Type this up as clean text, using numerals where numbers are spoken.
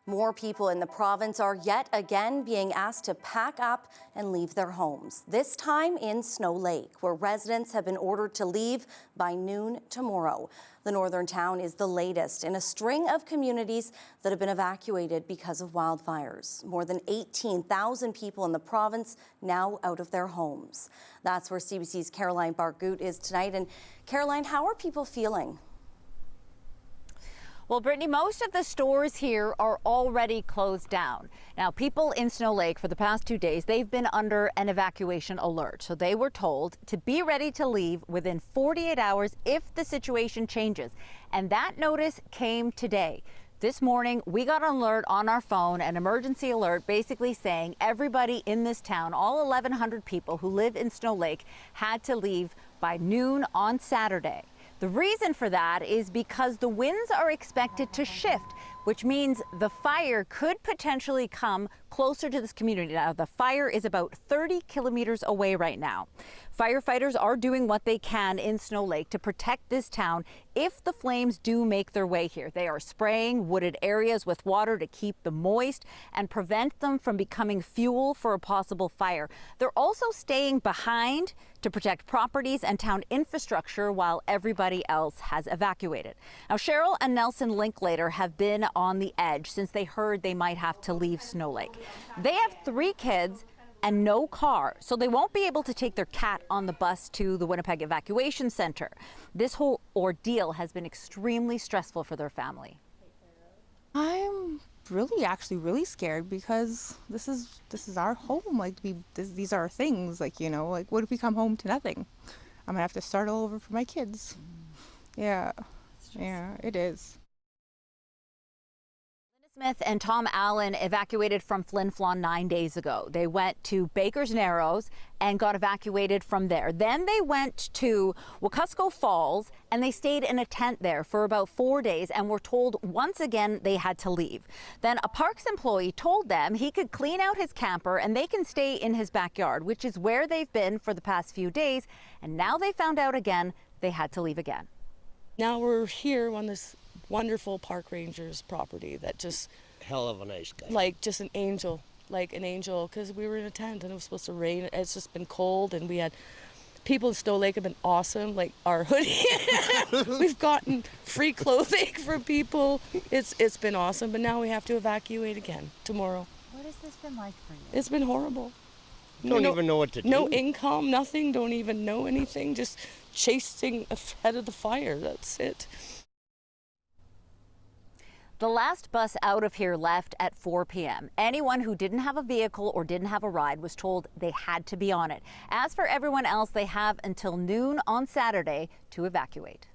More people in the province are yet again being asked to pack up and leave their homes, this time in Snow Lake, where residents have been ordered to leave by noon tomorrow. The northern town is the latest in a string of communities that have been evacuated because of wildfires. More than 18,000 people in the province now out of their homes. That's where CBC's Caroline Bargut is tonight. And Caroline, how are people feeling? Well, Brittany, most of the stores here are already closed down. Now, people in Snow Lake for the past 2 days, they've been under an evacuation alert. So they were told to be ready to leave within 48 hours if the situation changes. And that notice came today. This morning, we got an alert on our phone, an emergency alert, basically saying everybody in this town, all 1,100 people who live in Snow Lake, had to leave by noon on Saturday. The reason for that is because the winds are expected to shift, which means the fire could potentially come closer to this community. Now, the fire is about 30 kilometers away right now. Firefighters are doing what they can in Snow Lake to protect this town if the flames do make their way here. They are spraying wooded areas with water to keep them moist and prevent them from becoming fuel for a possible fire. They're also staying behind to protect properties and town infrastructure while everybody else has evacuated. Now, Cheryl and Nelson Linklater have been on the edge since they heard they might have to leave Snow Lake. They have 3 kids and no car, so they won't be able to take their cat on the bus to the Winnipeg Evacuation Center. This whole ordeal has been extremely stressful for their family. I'm actually really scared because this is our home. Like these are our things. Like, you know, like what if we come home to nothing? I'm gonna have to start all over for my kids. Yeah, it is. Smith and Tom Allen evacuated from Flin Flon 9 days ago. They went to Baker's Narrows and got evacuated from there. Then they went to Wekusko Falls and they stayed in a tent there for about 4 days and were told once again they had to leave. Then a parks employee told them he could clean out his camper and they can stay in his backyard, which is where they've been for the past few days. And now they found out again they had to leave again. Now we're here on this wonderful park ranger's property that just hell of a nice guy, like just an angel, because we were in a tent and it was supposed to rain. It's just been cold and we had people in Snow Lake have been awesome, like our hoodie. We've gotten free clothing for people. It's been awesome, but now we have to evacuate again tomorrow. What has this been like for you? It's been horrible. Don't even know what to do. No income, nothing, don't even know anything, just chasing ahead of the fire, that's it. The last bus out of here left at 4 p.m. Anyone who didn't have a vehicle or didn't have a ride was told they had to be on it. As for everyone else, they have until noon on Saturday to evacuate.